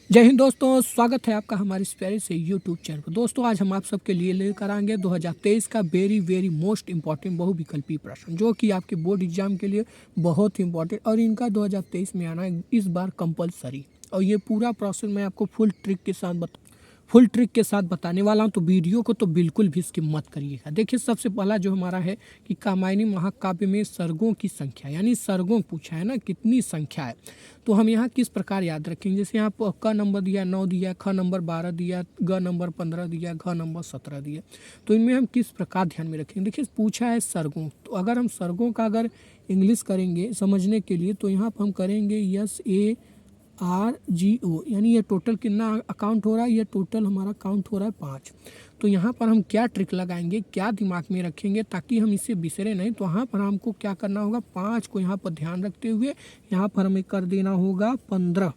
जय हिंद दोस्तों, स्वागत है आपका हमारे इस प्यारे से यूट्यूब चैनल पर। दोस्तों आज हम आप सबके लिए लेकर आएंगे 2023 का वेरी मोस्ट इम्पॉर्टेंट बहुविकल्पी प्रश्न, जो कि आपके बोर्ड एग्जाम के लिए बहुत ही इंपॉर्टेंट और इनका 2023 में आना इस बार कंपलसरी। और ये पूरा प्रोसेस मैं आपको फुल ट्रिक के साथ बताने वाला हूँ, तो वीडियो को तो बिल्कुल भी स्किप मत करिएगा। देखिए सबसे पहला जो हमारा है कि कामायनी महाकाव्य में सर्गों की संख्या, यानी सर्गों पूछा है ना, कितनी संख्या है। तो हम यहाँ किस प्रकार याद रखेंगे, जैसे यहाँ पर क नंबर दिया 9 दिया, ख नंबर 12 दिया, ग नंबर 15 दिया, घ नंबर 17 दिया। तो इनमें हम किस प्रकार ध्यान में रखेंगे। देखिए पूछा है सर्गों, तो अगर हम सर्गों का अगर इंग्लिश करेंगे समझने के लिए, तो यहाँ पर हम करेंगे SARGO, यानी ये टोटल कितना अकाउंट हो रहा है, ये टोटल हमारा काउंट हो रहा है 5। तो यहाँ पर हम क्या ट्रिक लगाएंगे, क्या दिमाग में रखेंगे ताकि हम इसे बिसरे नहीं। तो यहाँ पर हमको क्या करना होगा, 5 को यहाँ पर ध्यान रखते हुए यहाँ पर हमें कर देना होगा 15।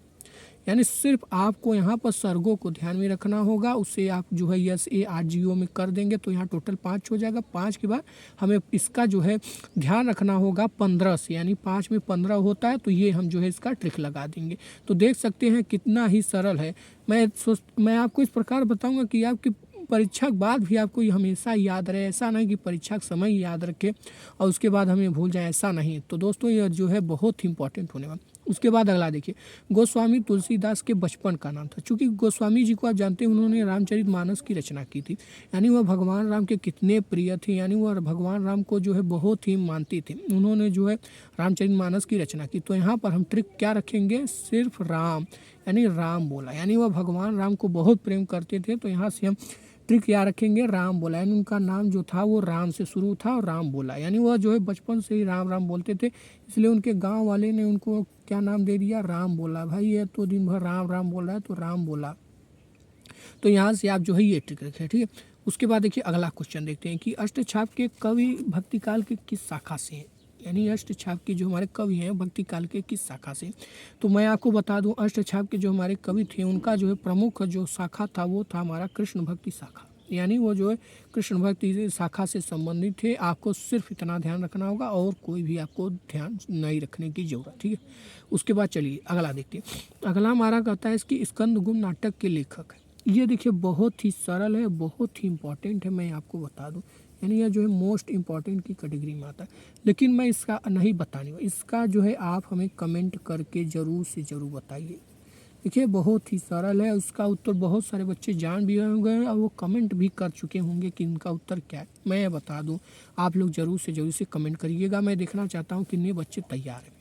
यानी सिर्फ आपको यहाँ पर सर्गों को ध्यान में रखना होगा, उससे आप जो है SARGO में कर देंगे तो यहाँ टोटल 5 हो जाएगा। 5 के बाद हमें इसका जो है ध्यान रखना होगा 15 से, यानी 5 में 15 होता है, तो ये हम जो है इसका ट्रिक लगा देंगे। तो देख सकते हैं कितना ही सरल है। मैं आपको इस प्रकार बताऊँगा कि आपकी परीक्षा के बाद भी आपको ये हमेशा याद रहे। ऐसा नहीं कि परीक्षा के समय याद रखें और उसके बाद हमें भूल जाए, ऐसा नहीं। तो दोस्तों ये जो है बहुत ही इंपॉर्टेंट होने वाला। उसके बाद अगला देखिए, गोस्वामी तुलसीदास के बचपन का नाम था। चूँकि गोस्वामी जी को आप जानते हैं, उन्होंने रामचरितमानस की रचना की थी, यानी वह भगवान राम के कितने प्रिय थे, यानी वह भगवान राम को जो है बहुत ही मानती थी। उन्होंने जो है रामचरितमानस की रचना की। तो यहाँ पर हम ट्रिक क्या रखेंगे, सिर्फ राम, यानी राम बोला, यानी वह भगवान राम को बहुत प्रेम करते थे। तो यहाँ से हम ट्रिक याद रखेंगे, राम बोला, यानी उनका नाम जो था वो राम से शुरू था और राम बोला, यानी वह जो है बचपन से ही राम राम बोलते थे, इसलिए उनके गांव वाले ने उनको क्या नाम दे दिया, राम बोला। भाई ये तो दिन भर राम राम बोल रहा है, तो राम बोला। तो यहाँ से आप जो है ये ट्रिक रखें, ठीक है। उसके बाद देखिए अगला क्वेश्चन देखते हैं कि अष्टछाप के कवि भक्तिकाल के किस शाखा से हैं, यानी अष्टछाप के जो हमारे कवि हैं भक्ति काल के किस शाखा से। तो मैं आपको बता दूं, अष्टछाप के जो हमारे कवि थे उनका जो है प्रमुख जो शाखा था वो था हमारा कृष्ण भक्ति शाखा, यानी वो जो है कृष्ण भक्ति शाखा से संबंधित थे। आपको सिर्फ इतना ध्यान रखना होगा और कोई भी आपको ध्यान नहीं रखने की जरूरत, ठीक है। उसके बाद चलिए अगला देखते हैं। अगला हमारा कहता है इसकी स्कंद गुम नाटक के लेखक है। ये देखिए बहुत ही सरल है, बहुत ही इंपॉर्टेंट है, मैं आपको बता दूं, यानी यह जो है मोस्ट इम्पॉर्टेंट की कैटेगरी में आता है। लेकिन मैं इसका नहीं बताने वाला, इसका जो है आप हमें कमेंट करके ज़रूर से ज़रूर बताइए। देखिए बहुत ही सरल है, उसका उत्तर बहुत सारे बच्चे जान भी होंगे और वो कमेंट भी कर चुके होंगे कि इनका उत्तर क्या है। मैं बता दूं, आप लोग ज़रूर से ज़रूर से कमेंट करिएगा, मैं देखना चाहता हूं कितने बच्चे तैयार हैं।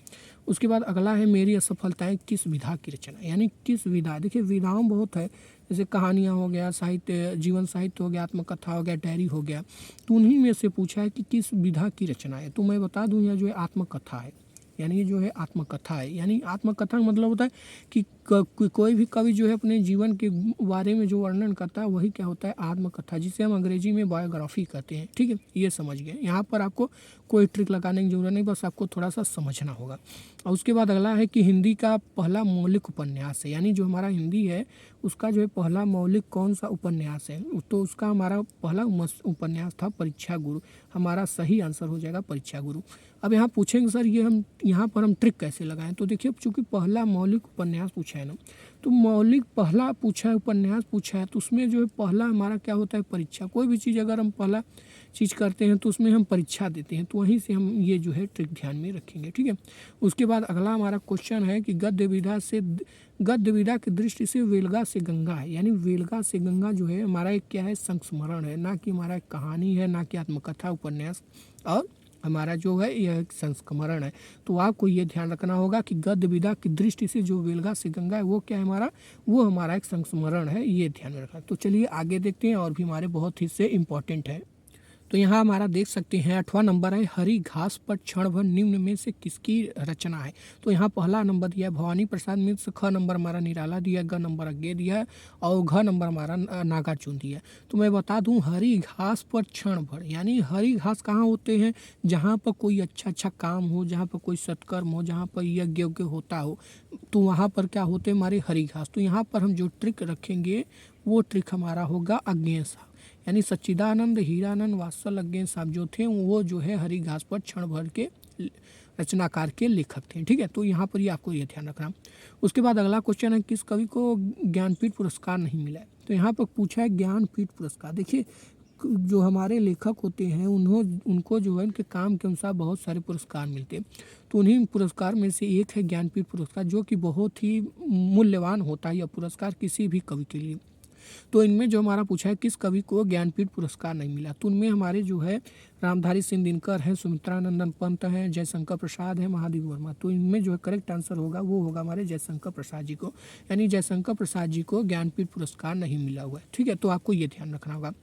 उसके बाद अगला है मेरी असफलताएं किस विधा की रचना, यानी किस विधा। देखिए विधाओं बहुत है, जैसे कहानियाँ हो गया, साहित्य, जीवन साहित्य हो गया, आत्मकथा हो गया, डायरी हो गया। तो उन्हीं में से पूछा है कि किस विधा की रचना है। तो मैं बता दूं यह जो है आत्मकथा है, यानी ये जो है आत्मकथा है। यानी आत्मकथा का मतलब होता है कि कोई भी कवि जो है अपने जीवन के बारे में जो वर्णन करता है वही क्या होता है, आत्मकथा, जिसे हम अंग्रेजी में बायोग्राफी कहते हैं, ठीक है। ये समझ गए, यहाँ पर आपको कोई ट्रिक लगाने की जरूरत नहीं, बस आपको थोड़ा सा समझना होगा। और उसके बाद अगला है कि हिंदी का पहला मौलिक उपन्यास है, यानी जो हमारा हिंदी है उसका जो है पहला मौलिक कौन सा उपन्यास है। तो उसका हमारा पहला उपन्यास था परीक्षा गुरु। हमारा सही आंसर हो जाएगा परीक्षा गुरु। अब यहाँ पूछेंगे सर ये हम यहाँ पर हम ट्रिक कैसे लगाएं। तो देखिए चूँकि पहला मौलिक उपन्यास पूछा है ना, तो मौलिक पहला पूछा है, उपन्यास पूछा है, तो उसमें जो है पहला हमारा क्या होता है, परीक्षा। कोई भी चीज़ अगर हम पहला चीज़ करते हैं तो उसमें हम परीक्षा देते हैं, तो वहीं से हम ये जो है ट्रिक ध्यान में रखेंगे, ठीक है। उसके बाद अगला हमारा क्वेश्चन है कि गद्य विधा की दृष्टि से वेलगा से गंगा है, यानी वेलगा से गंगा जो है हमारा एक क्या है, संस्मरण है, ना कि हमारा एक कहानी है, ना कि आत्मकथा उपन्यास, और हमारा जो है यह एक संस्मरण है। तो आपको ये ध्यान रखना होगा कि गद्य विधा की दृष्टि से जो वेलगा से गंगा है वो क्या है हमारा, वो हमारा एक संस्मरण है, ये ध्यान में रखना। तो चलिए आगे देखते हैं, और भी हमारे बहुत ही से इम्पोर्टेंट है। तो यहाँ हमारा देख सकते हैं 8वां नंबर है, हरी घास पर क्षण भर निम्न में से किसकी रचना है। तो यहाँ पहला नंबर दिया है भवानी प्रसाद मिश्र, ख नंबर हमारा निराला दिया है, ग नंबर अज्ञे दिया है, और घ नंबर हमारा नागार्जुन दिया है। तो मैं बता दूँ हरी घास पर क्षण भर, यानी हरी घास कहाँ होते हैं, जहाँ पर कोई अच्छा काम हो, जहाँ पर कोई सत्कर्म हो, जहाँ पर यज्ञ होता हो, तो वहाँ पर क्या होते हैं हमारे हरी घास। तो यहाँ पर हम जो ट्रिक रखेंगे वो ट्रिक हमारा होगा अज्ञे साहब, यानी सच्चिदानंद हीरानंद वात्सल अज्ञे साहब जो थे वो जो है हरी घास पर क्षण भर के रचनाकार के लेखक थे। ठीक है, तो यहाँ पर ही आपको ये ध्यान रखना। उसके बाद अगला क्वेश्चन है, किस कवि को ज्ञानपीठ पुरस्कार नहीं मिला है? तो यहाँ पर पूछा है ज्ञानपीठ पुरस्कार। देखिए, जो हमारे लेखक होते हैं उनको जो है उनके काम के अनुसार बहुत सारे पुरस्कार मिलते हैं। तो उन्हीं पुरस्कार में से एक है ज्ञानपीठ पुरस्कार, जो कि बहुत ही मूल्यवान होता है यह पुरस्कार किसी भी कवि के लिए। तो इनमें जो हमारा पूछा है किस कवि को ज्ञानपीठ पुरस्कार नहीं मिला, तो उनमें हमारे जो है रामधारी सिंह दिनकर हैं, सुमित्रानंदन पंत हैं, जयशंकर प्रसाद हैं, महादेव वर्मा। तो इनमें जो है करेक्ट आंसर होगा वो होगा हमारे जयशंकर प्रसाद जी को, यानी जयशंकर प्रसाद जी को ज्ञानपीठ पुरस्कार नहीं मिला हुआ है। ठीक है, तो आपको ये ध्यान रखना होगा।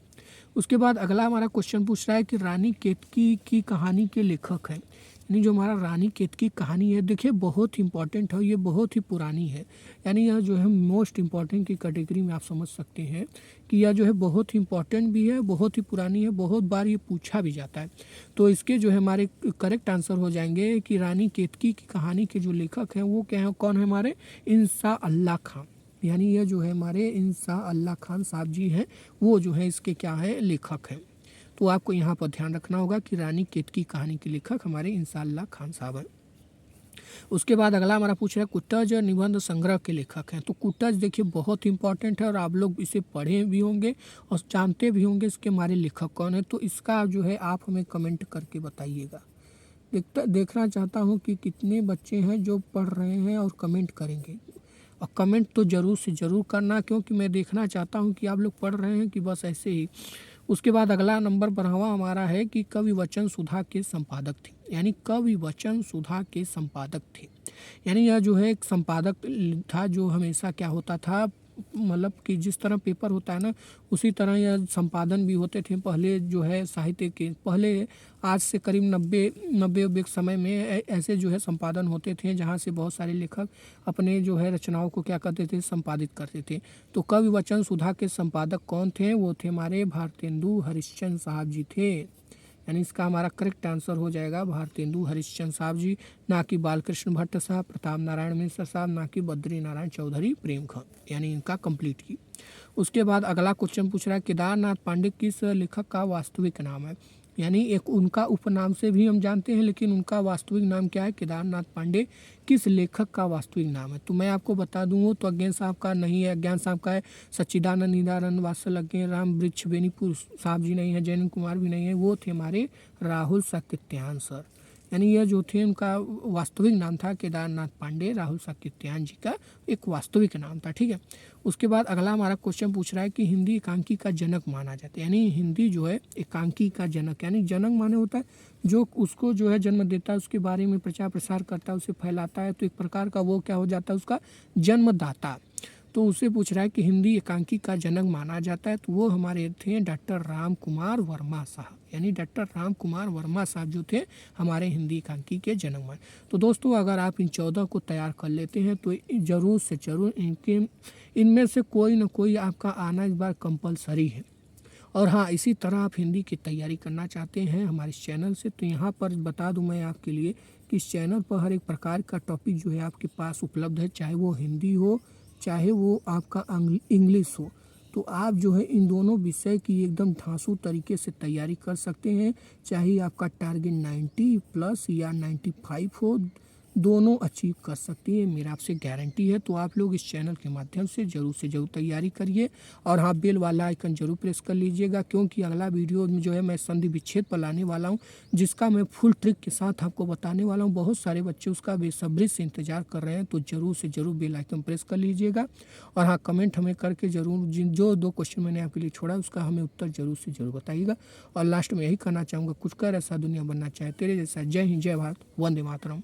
उसके बाद अगला हमारा क्वेश्चन पूछ रहा है कि रानी केतकी की कहानी के लेखक हैं। यानी जो हमारा रानी केतकी कहानी है, देखिए बहुत इंपॉर्टेंट है, ये बहुत ही पुरानी है। यानी यह जो है मोस्ट इम्पॉर्टेंट की कैटेगरी में आप समझ सकते हैं कि यह जो है बहुत ही इंपॉर्टेंट भी है, बहुत ही पुरानी है, बहुत बार ये पूछा भी जाता है। तो इसके जो है हमारे करेक्ट आंसर हो जाएंगे कि रानी केतकी की कहानी के जो लेखक हैं वो क्या है, कौन है हमारे, इंसा अल्लाह खां। यानी यह जो है हमारे इंसा अल्लाह खान साहब जी हैं, वो जो है इसके क्या है, लेखक हैं। तो आपको यहाँ पर ध्यान रखना होगा कि रानी केतकी कहानी के लेखक हमारे इंसा अल्लाह खान साहब हैं। उसके बाद अगला हमारा पूछ रहा है कुटज निबंध संग्रह के लेखक हैं। तो कुटज देखिए बहुत इंपॉर्टेंट है और आप लोग इसे पढ़े भी होंगे और जानते भी होंगे इसके हमारे लेखक कौन है। तो इसका जो है आप हमें कमेंट करके बताइएगा। देखना चाहता हूँ कि कितने बच्चे हैं जो पढ़ रहे हैं और कमेंट करेंगे, और कमेंट तो ज़रूर से ज़रूर करना, क्योंकि मैं देखना चाहता हूं कि आप लोग पढ़ रहे हैं कि बस ऐसे ही। उसके बाद अगला नंबर 12वां हमारा है कि कवि वचन सुधा के संपादक थे। यानी कवि वचन सुधा के संपादक थे, यानी यह जो है एक संपादक था जो हमेशा क्या होता था, मतलब कि जिस तरह पेपर होता है ना उसी तरह यह संपादन भी होते थे पहले जो है साहित्य के। पहले आज से करीब 90 के समय में ऐसे जो है संपादन होते थे जहाँ से बहुत सारे लेखक अपने जो है रचनाओं को क्या करते थे, संपादित करते थे। तो कवि वचन सुधा के संपादक कौन थे, वो थे हमारे भारतेंदु हरिश्चंद्र साहब जी थे। यानी इसका हमारा करेक्ट आंसर हो जाएगा भारतेंदु हरिश्चंद्र साहब जी, ना कि बालकृष्ण भट्ट साहब, प्रताप नारायण मिश्र साहब, ना कि बद्री नारायण चौधरी प्रेमखंड। यानी इनका कंप्लीट की। उसके बाद अगला क्वेश्चन पूछ रहा है केदारनाथ पांडे किस लेखक का वास्तविक नाम है। यानी एक उनका उपनाम से भी हम जानते हैं, लेकिन उनका वास्तविक नाम क्या है, केदारनाथ पांडे किस लेखक का वास्तविक नाम है। तो मैं आपको बता दूँ, वो तो अज्ञान साहब का नहीं है, अज्ञान साहब का है सच्चिदानंद निदानंद वात्सल अज्ञान राम वृक्ष बेनीपुर साहब जी नहीं है, जैन कुमार भी नहीं है, वो थे हमारे राहुल सातत्यायन सर। यानी यह जो थे उनका वास्तविक नाम था केदारनाथ पांडे, राहुल सातत्यायन जी का एक वास्तविक नाम था। ठीक है, उसके बाद अगला हमारा क्वेश्चन पूछ रहा है कि हिंदी एकांकी का जनक माना जाता है। यानी हिंदी जो है एकांकी का जनक, यानी जनक माने होता है जो उसको जो है जन्म देता है, उसके बारे में प्रचार प्रसार करता है, उसे फैलाता है, तो एक प्रकार का वो क्या हो जाता है, उसका जन्मदाता। तो उससे पूछ रहा है कि हिंदी एकांकी का जनक माना जाता है, तो वो हमारे थे डॉक्टर राम कुमार वर्मा साहब। यानी डॉक्टर राम कुमार वर्मा साहब जो थे हमारे हिंदी एकांकी के जनक माने। तो दोस्तों अगर आप इन 14 को तैयार कर लेते हैं तो ज़रूर से ज़रूर इनमें से कोई ना कोई आपका आना इस बार कंपलसरी है। और हाँ, इसी तरह आप हिंदी की तैयारी करना चाहते हैं हमारे इस चैनल से, तो यहाँ पर बता दूँ मैं आपके लिए कि इस चैनल पर हर एक प्रकार का टॉपिक जो है आपके पास उपलब्ध है, चाहे वो हिंदी हो चाहे वो आपका इंग्लिश हो। तो आप जो है इन दोनों विषय की एकदम धांसू तरीके से तैयारी कर सकते हैं, चाहे आपका टारगेट 90 प्लस या 95 हो, दोनों अचीव कर सकती है, मेरा आपसे गारंटी है। तो आप लोग इस चैनल के माध्यम से ज़रूर तैयारी करिए। और हाँ, बेल वाला आइकन जरूर प्रेस कर लीजिएगा, क्योंकि अगला वीडियो में जो है मैं संधि विच्छेद पर लाने वाला हूँ, जिसका मैं फुल ट्रिक के साथ आपको बताने वाला हूँ। बहुत सारे बच्चे उसका बेसब्री से इंतजार कर रहे हैं, तो ज़रूर से ज़रूर बेल आइकन प्रेस कर लीजिएगा। और हाँ, कमेंट हमें करके ज़रूर जो 2 क्वेश्चन मैंने आपके लिए छोड़ा उसका हमें उत्तर ज़रूर से ज़रूर बताइएगा। और लास्ट में यही कहना चाहूँगा, कुछ कर ऐसा दुनिया बनना चाहे तेरे जैसा। जय हिंद, जय भारत, वंदे मातरम।